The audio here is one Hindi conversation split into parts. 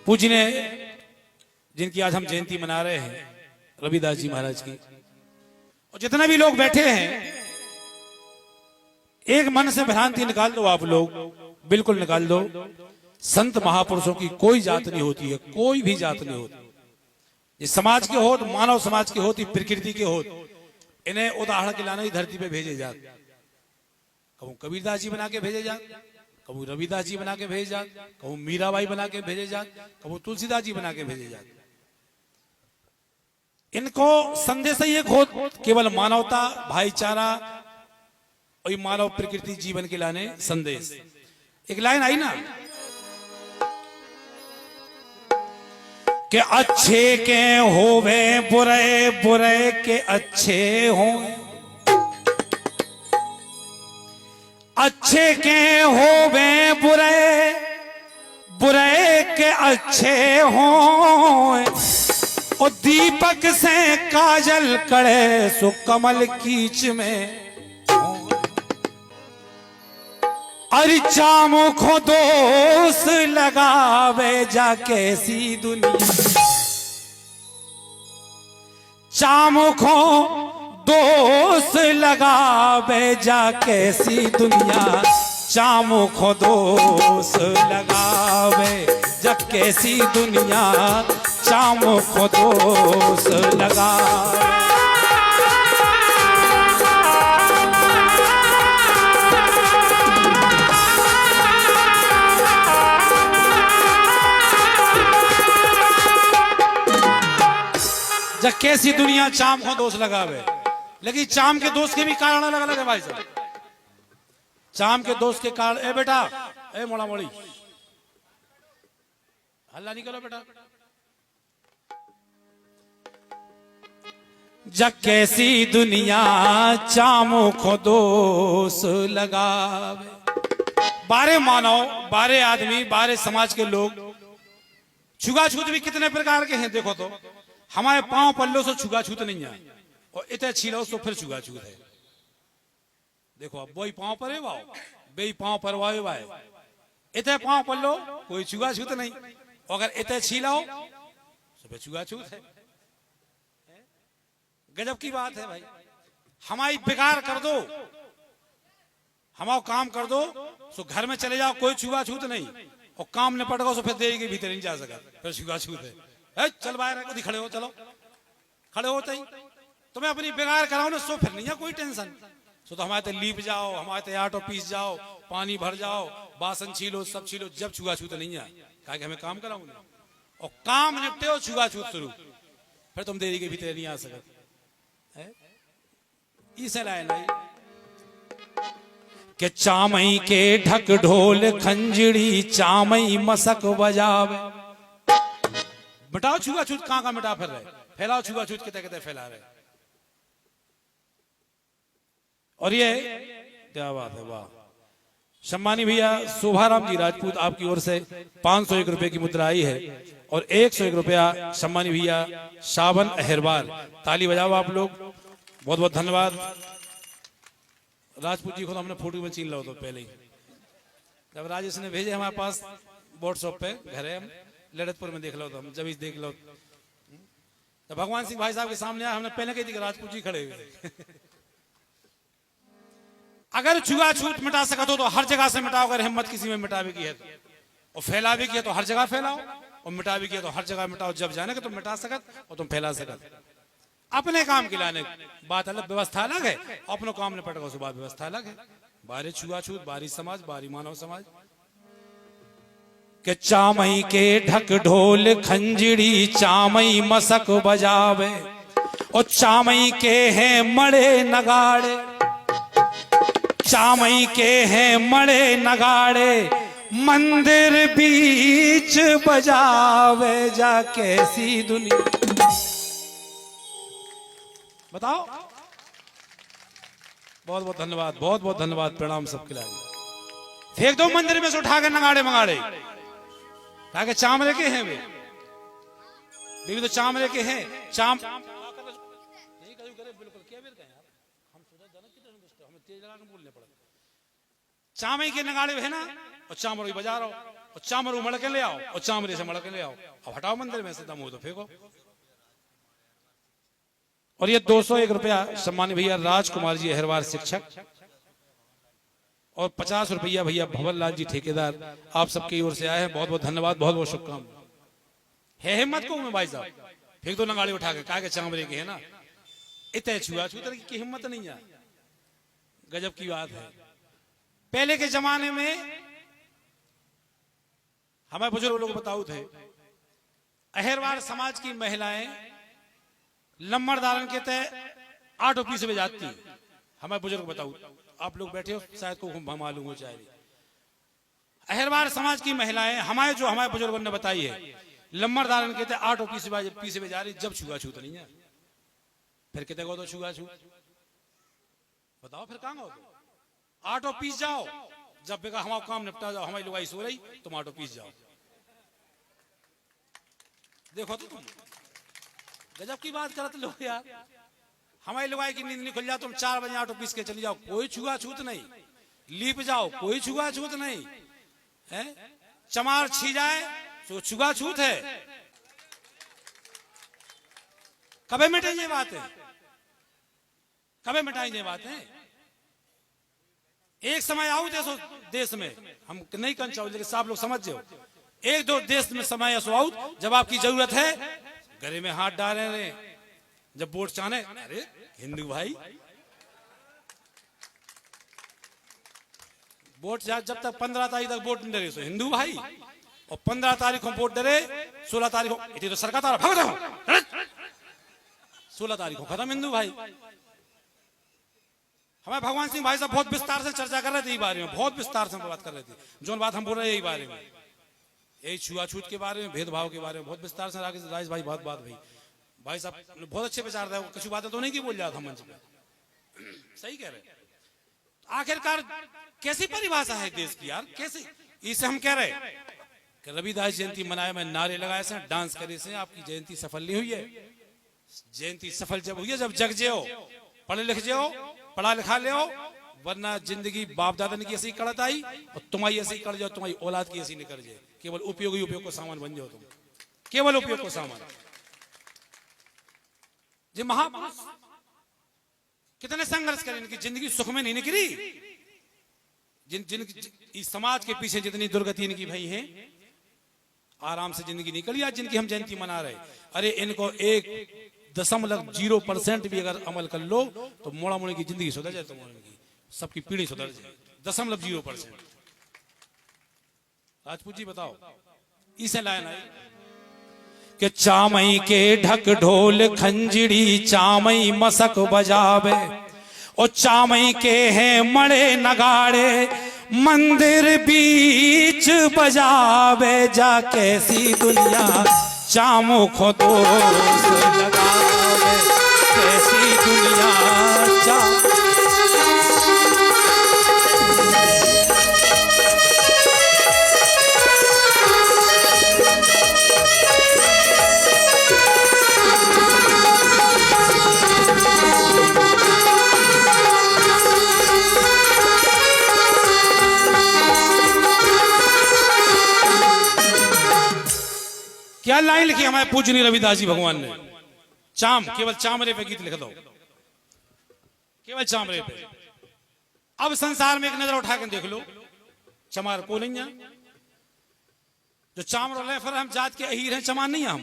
पूजने जिनकी आज हम जयंती मना रहे हैं, रविदास जी महाराज की, और जितने भी लोग बैठे हैं, एक मन से भ्रांति निकाल दो आप लोग, बिल्कुल निकाल दो। संत महापुरुषों की कोई जात नहीं होती है, कोई भी जात नहीं होती। ये समाज के होत, मानव समाज के होत, प्रकृति के होत, इन्हें उदाहरण के लाने धरती पे भेजे जात। कबू कबीरदास जी बना के भेजे जात, कबू रविदास जी बना के भेजे जात, कबू मीराबाई बना के भेजे जात, कबू तुलसीदास जी बना के भेजे जात। इनको संदेश ही एक होत, केवल मानवता, भाईचारा और मानव प्रकृति जीवन के लाने संदेश। एक लाइन आई ना कि अच्छे के होवे बुरे, बुरे के अच्छे हो, अच्छे के होवे बुरे, बुरे के अच्छे हो, और दीपक से काजल कड़े सो कमल कीच में, अरे चामुखो दोष लगावे जा कैसी दुनिया, चामुखो दोष लगावे जा कैसी दुनिया, चामुखो दोष लगावे जा कैसी दुनिया, चामुखो दोष लगावे। जब कैसी दुनिया चाम को दोष लगावे, लेकिन चाम के दोष के भी कारण अलग अलग है भाई साहब। चाम के दोष के कारण, ए बेटा, ए मोड़ा मोड़ी, हल्ला नहीं करो बेटा। जब कैसी दुनिया चामों को दोष लगावे, बारे मानव, बारे आदमी, बारे समाज के लोग, छुआछूत भी कितने प्रकार के हैं देखो तो। हमारे पांव पल्लों से छुआछूत नहीं है, और इतने छीलो तो फिर छुआछूत है। देखो अब वही पांव पर है वाओ, बेई पांव पर वाए, इतने पांव पल्लो कोई छुआछूत नहीं, अगर इतने छीलाओ तो फिर छुआछूत है। गजब की बात है भाई। हमारी बेकार कर दो, हमारा काम कर दो, तो घर में चले जाओ, कोई छुआछूत नहीं, और काम निपट गो तो फिर देरी के भीतर नहीं जा सका, फिर छुआछूत है। चल बाहर खड़े हो, चलो खड़े होते ही तुम्हें अपनी बेकार कराओ ना, सो फिर नहीं है कोई टेंशन। सो तो हमारे लीप जाओ, हमारे आटो पीस जाओ, पानी भर जाओ, बासन छीलो, सब छीलो, जब छुआछूत नहीं है, कहा कि हमें काम कराओ, और काम निपटे हो छुआछूत शुरू, फिर तुम देरी के भीतर नहीं आ सकते। इसे लाए नहीं कि चामई के ढक ढोल खंजड़ी, चामई मसक बजावे। मिटाओ छुआछूत, कहां का मिटा फिर रहे, फैलाओ छुआछूत, कितने कितने फैला रहे। और ये क्या बात है, वाह। सम्मानी भैया शोभाराम जी राजपूत, आपकी ओर से 501 रुपए की मुद्रा आई है, और 101 रुपया सम्मानी भैया शाबन अहरवाल। ताली बजाओ आप लोग, बहुत बहुत धन्यवाद। राजपूत जी को तो हमने फोटो में छीन लो तो पहले ही, जब राजेश ने भेजे हमारे पास व्हाट्सएप पे, घर है हम ललितपुर में, देख लो तो हम जब इस देख लो तो भगवान सिंह भाई साहब के सामने आया, हमने पहले कही थी कि राजपूत जी खड़े हुए। अगर छुआछूत मिटा सका तो हर जगह से मिटाओ, अगर हिम्मत किसी में मिटावे की है तो, और फैलावे की है तो हर जगह फैलाओ, और मिटावे की है तो हर जगह मिटाओ। जब जाने के तुम मिटा सकत और तुम फैला सकत, अपने काम के लाने बात अलग, व्यवस्था अलग है, अपनों काम निपट गो बात व्यवस्था अलग है। बारी छुआछूत, बारी समाज, बारी मानव समाज। के चामई के ढक ढोल खंजड़ी, चामई मसक बजावे, और चामई के हैं मड़े नगाड़े, चामई के हैं मड़े नगाड़े, मंदिर बीच बजावे जा कैसी दुनिया। बताओ, बहुत बहुत धन्यवाद, बहुत बहुत धन्यवाद, प्रणाम सबके लिए। फेंक दो मंदिर में से उठा के नगाड़े मंगाड़े, ताकि चामड़े के हैं वे भी तो चामड़े के हैं। चाम बिल्कुल चामई के नगाड़े है ना, और चामर बजा रहा हो, और चामर मड़ के ले आओ, और चामरे से मड़ के ले आओ, अब हटाओ मंदिर में से, दम हो तो फेंको। और ये 201 रुपया सम्मानित भैया राजकुमार जी अहिरवार शिक्षक, और 50 रुपया भैया भवन लाल जी ठेकेदार, आप सबकी ओर से आए हैं, बहुत बहुत धन्यवाद, बहुत बहुत शुभकामनाएं। है हिम्मत को मैं भाई साहब, फेंक दो नगाड़ी उठा के, के चामरे के है ना, इतने छुआछूत की हिम्मत नहीं है, गजब की बात है। पहले के जमाने में हमें बुजुर्ग लोग बताऊ थे, अहिरवार समाज की महिलाएं लम्बरदारन के तय 8 ऑफिस में जाती, हमें बुजुर्ग बताऊ, आप लोग बैठे हो शायद को मालूम हो जाए। अहिरवार समाज की महिलाएं हमारे बुजुर्गों ने बताई है, लम्बरदारन के तय 8 ऑफिस में जा रही, जब छुआछूत नहीं है, फिर कितने को तो छुआछूत बताओ, फिर कहां हो? 8 ऑफिस जाओ, जब बेगा हमारा काम निपटा जाओ, हमारी लुगाई सो रही, तुम 8 ऑफिस जाओ। देखो तो तुम गजब की बात करते लोग यार, हमारी लुगाई की नींद नहीं खुल जाओ, तुम 4 बजे 8 ऑफिस के चली जाओ, कोई छुआछूत नहीं, लीप जाओ कोई छुआछूत नहीं है, चमार छी जाए तो छुआछूत है। कभी मिटाई ये बात है, कभी मिटाई ये बात है। एक समय आओ देश में, हम नहीं करना चाहो लेकिन सब लोग समझ जाओ, 1-2 देश में समय ऐसा आओ जब आपकी जरूरत है, गले में हाथ डाले रहे, जब वोट चाहे, अरे हिंदू भाई वोट जब तक 15 तारीख तक वोट नहीं डरे सो हिंदू भाई, और 15 तारीख को वोट डरे, 16 तारीख को इतनी तो सरकार तारा भाग 16 तारीख को खत्म हिंदू भाई। हमें भगवान सिंह भाई साहब बहुत विस्तार से चर्चा कर रहे थे इस बारे में, बहुत विस्तार से बात कर रहे थे, जो बात हम बोल रहे हैं यही बारे में, यही छुआछूत के बारे में, भेदभाव के बारे में बहुत विस्तार से राजेश भाई बहुत बात भाई साहब बहुत अच्छे विचार रहे, कुछ बातें तो नहीं की बोल जाता मंच पे, सही कह रहे। आखिरकार कैसी परिभाषा है देश की यार, कैसी, इसे हम कह रहे कि रविदास जयंती मनाए में नारे लगाए से, डांस करे से, आपकी जयंती सफल नहीं हुई है। जयंती सफल जब हुई है जब जग जाओ, पढ़े लिख जाओ, पढ़ा लिखा ले, वरना जिंदगी बाप दादा की ऐसी कड़त आई और तुम्हारी ऐसी कर जाओ, तुम्हारी औलाद की ऐसी निकल जाए, केवल उपयोग को सामान बन जाओ तुम, केवल उपयोग को सामान। जी महापुरुष कितने संघर्ष करें, इनकी जिंदगी सुख में नहीं निकली, इस समाज के पीछे जितनी दुर्गति इनकी भई है, आराम से जिंदगी निकली, आज जिनकी हम जयंती मना रहे। अरे इनको 1.0% भी अगर अमल कर लो तो मोड़ा मोड़ी की जिंदगी सुधर जाए, तो सबकी पीढ़ी सुधर जाए, 0.0%। राजपूत जी बताओ, इसे लाइन आई कि चामई के ढक ढोल खंजड़ी, चामई मसक बजावे, और चामई के हैं मड़े नगाड़े, मंदिर बीच बजावे, जा कैसी दुनिया चामो को दोष लगावे, कैसी दुनिया चाम। क्या लाइन लिखी हमारे पूजनीय रविदास जी भगवान ने, चाम, केवल चामरे पे गीत लिख दो, केवल चामरे पे। अब संसार में एक नजर उठा के देख लो, चमार को नहीं है, जो चामरो ले, फिर हम जात के अहीर हैं, चमार नहीं है हम,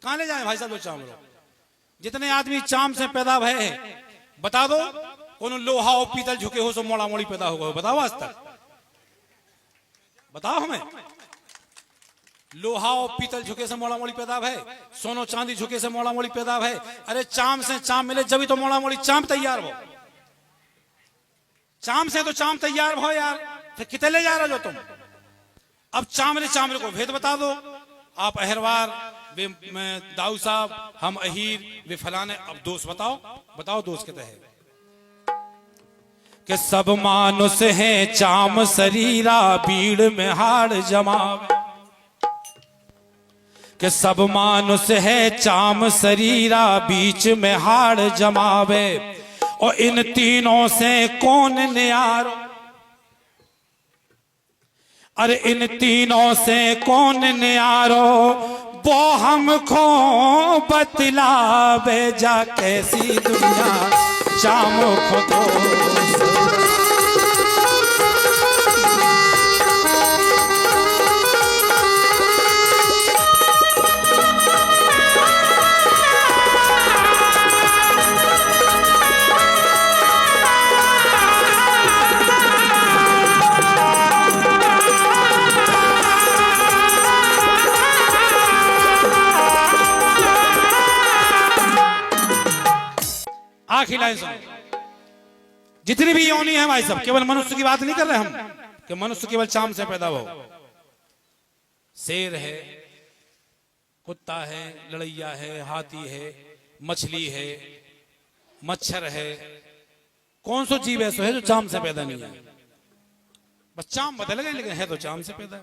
कहां ले जाए भाई साहब? चामरो जितने आदमी चाम से पैदा भय है, बता दो कौन लोहा और पीतल झुके हो सो मोड़ा मोड़ी पैदा होगा, बताओ आज तक, बताओ हमें। लोहा और पीतल झुके से मोड़ा मोड़ी पैदा है, सोनो चांदी झुके से मोड़ा मोड़ी पैदा है। अरे चाम से चाम मिले जब तो मोड़ा मोड़ी चाम तैयार हो, चाम से तो चाम तैयार हो यार, फिर कितने ले जा रहे हो तुम? अब चामरे चामरे को भेद बता दो, आप अहिरवार, मैं दाऊ साहब, हम अहीर, वे फलाने, अब दोष बताओ, बताओ दोष कितने हैं? कि सब मानुष है चाम शरीरा, भीड़ में हाड़ जमावे, कि सब मानुष है चाम शरीरा, बीच में हाड़ जमावे, और इन तीनों से कौन न्यारो? अरे इन तीनों से कौन न्यारो वो हमको बतलावे जा, कैसी दुनिया शाम खुदो। आखिरी लाइन सुनो, जितनी भी योनि है भाई साहब, केवल मनुष्य की बात नहीं कर रहे हम कि मनुष्य केवल चाम से पैदा हो। शेर है, कुत्ता है, लड़ैया है, हाथी है, मछली है, मच्छर है, कौन सा जीव ऐसा है जो चाम से पैदा नहीं है? बस चाम बदल गए लेकिन है तो चाम से पैदा।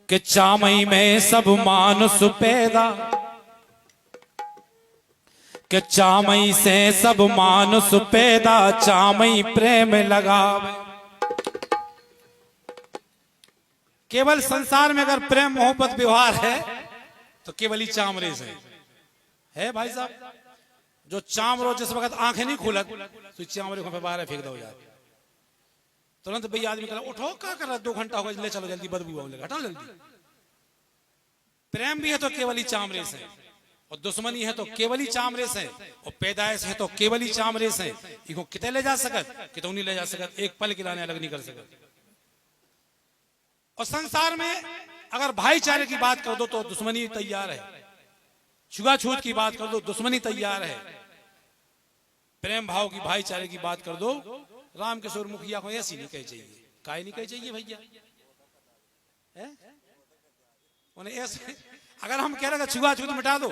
कि चामई में सब मानुष पैदा, कि चामई से सब मानुष पैदा, चामई प्रेम लगावे। केवल संसार में अगर प्रेम मोहब्बत व्यवहार है तो केवल ही चामरे से है भाई साहब। जो चामरो जिस वक्त आंखें नहीं खुलत तो चामरे को बाहर फेंक दो यार, तुरंत भैया आदमी कह उठो, क्या कर रहा, 2 घंटा हो गया, ले चलो जल्दी, बदबू आने लगा, हटाओ जल्दी। प्रेम भी है तो केवल ही चामरे से, और दुश्मनी है तो केवल ही चामरे से, और पैदाइश है तो केवल ही चामरे से। इनको कितने ले जा सकत, कितों नहीं ले जा सकत, एक पल के लाने अलग नहीं कर सकत। और संसार में अगर भाईचारे की बात कर दो तो दुश्मनी तैयार है, छुआछूत की बात कर दो दुश्मनी तैयार है, प्रेम भाव की भाईचारे की बात कर दो, राम किशोर मुखिया को ऐसी नहीं कही चाहिए, काहे नहीं कही चाहिए भैया, उन्हें ऐसे अगर हम कह रहे छुआछूत मिटा दो,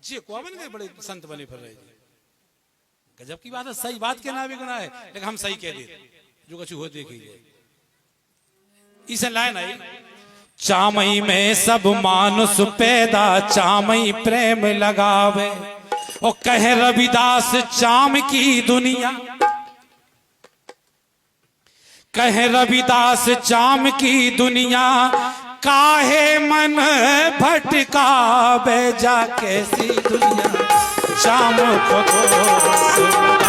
जी को बन गए बड़े संत बने फिर रहे, गजब की बात है। सही बात कहना भी गुनाह है लेकिन हम सही कह देते, जो कुछ हो देखिए। इसे लाइन आई, चामई में सब मानुष पैदा, चामई प्रेम लगावे। और कहे रविदास चाम की दुनिया, कहे रविदास चाम की दुनिया, काहे मन भटकावे जा, कैसी दुनिया चाम को दो।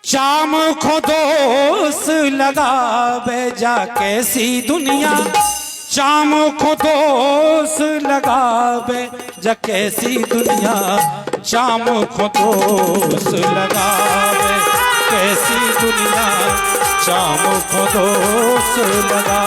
चाम को दोष लगावे जा, कैसी दुनिया चाम को दोष लगावे जा, कैसी दुनिया चाम को दोष लगावे, कैसी दुनिया चाम को दोष लगावे।